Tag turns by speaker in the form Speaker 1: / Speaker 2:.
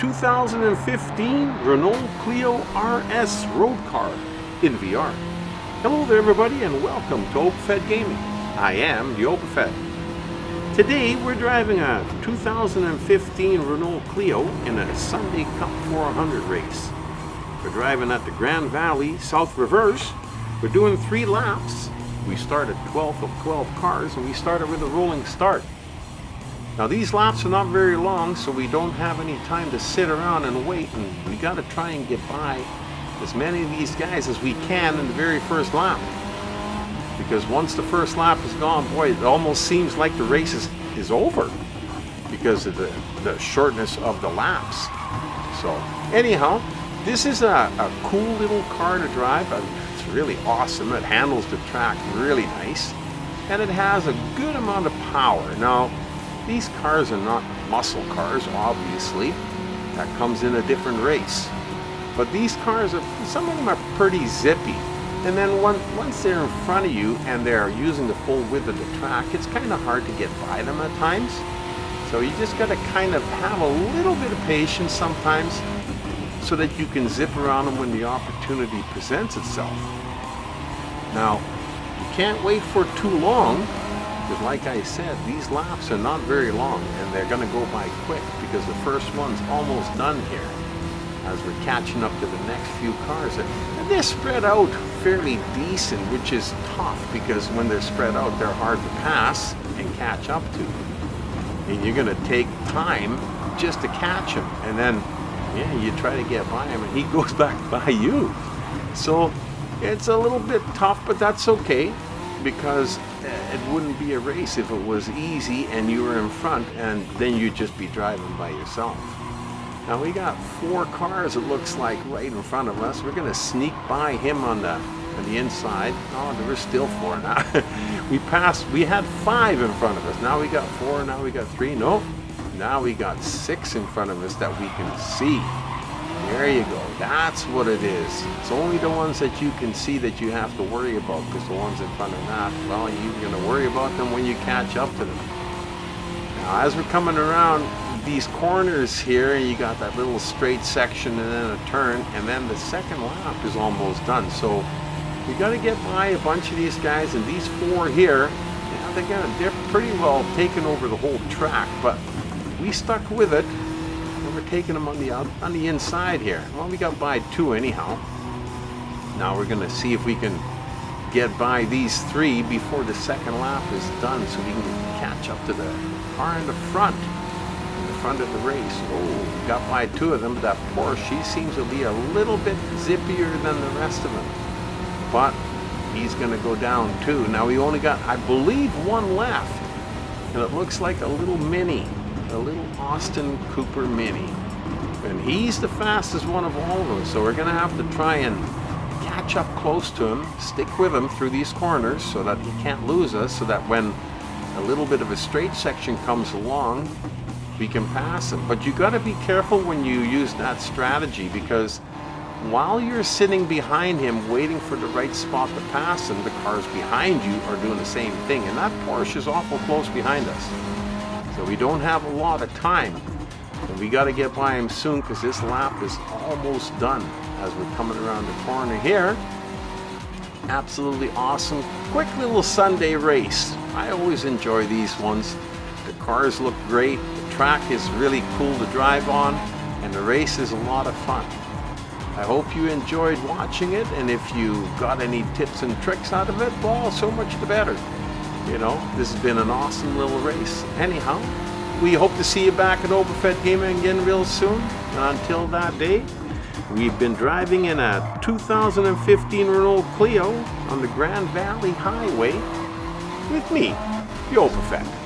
Speaker 1: 2015 Renault Clio R.S. road car in VR. Hello there everybody and welcome to OpenFed Gaming. I am the OpenFed. Today we're driving a 2015 Renault Clio in a Sunday Cup 400 race. We're driving at the Grand Valley South Reverse. We're doing 3 laps. We started 12th of 12 cars and we started with a rolling start. Now these laps are not very long, so we don't have any time to sit around and wait, and we got to try and get by as many of these guys as we can in the very first lap. Because once the first lap is gone, boy, it almost seems like the race is over because of the shortness of the laps. So anyhow, this is a cool little car to drive. It's really awesome. It handles the track really nice, and it has a good amount of power. Now, these cars are not muscle cars, obviously. That comes in a different race. But these cars, some of them are pretty zippy. And then once they're in front of you and they're using the full width of the track, it's kind of hard to get by them at times. So you just got to kind of have a little bit of patience sometimes so that you can zip around them when the opportunity presents itself. Now, you can't wait for too long. Because like I said, these laps are not very long and they're going to go by quick because the first one's almost done here as we're catching up to the next few cars. And they're spread out fairly decent, which is tough because when they're spread out, they're hard to pass and catch up to. And you're going to take time just to catch him. And then, yeah, you try to get by him and he goes back by you. So it's a little bit tough, but that's okay, because it wouldn't be a race if it was easy and you were in front and then you'd just be driving by yourself. Now we got 4 cars, it looks like, right in front of us. We're going to sneak by him on the inside. Oh, there were still 4 now. We had 5 in front of us. Now we got 4, now we got 3. No, now we got 6 in front of us that we can see. There you go. That's what it is. It's only the ones that you can see that you have to worry about, because the ones in front of that, well, you're going to worry about them when you catch up to them. Now, as we're coming around these corners here, you got that little straight section and then a turn, and then the second lap is almost done. So we got to get by a bunch of these guys, and these 4 here, yeah, they're pretty well taken over the whole track, but we stuck with it. We're taking them on the inside here. Well, we got by 2 anyhow. Now we're going to see if we can get by these 3 before the second lap is done, so we can catch up to the car in the front of the race. Oh, we got by 2 of them. That Porsche, she seems to be a little bit zippier than the rest of them, but he's going to go down too. Now we only got, I believe, 1 left, and it looks like a little Mini. A little Austin Cooper Mini, and he's the fastest one of all of them, so we're gonna have to try and catch up close to him, stick with him through these corners so that he can't lose us, so that when a little bit of a straight section comes along, we can pass him. But you got to be careful when you use that strategy, because while you're sitting behind him waiting for the right spot to pass him, the cars behind you are doing the same thing, and that Porsche is awful close behind us. So we don't have a lot of time, and we got to get by him soon because this lap is almost done as we're coming around the corner here. Absolutely awesome, quick little Sunday race. I always enjoy these ones. The cars look great, the track is really cool to drive on, and the race is a lot of fun. I hope you enjoyed watching it, and if you got any tips and tricks out of it, well, so much the better. You know, this has been an awesome little race. Anyhow, we hope to see you back at OpenFed Gaming again real soon. And until that day, we've been driving in a 2015 Renault Clio on the Grand Valley Highway with me, the OpenFed.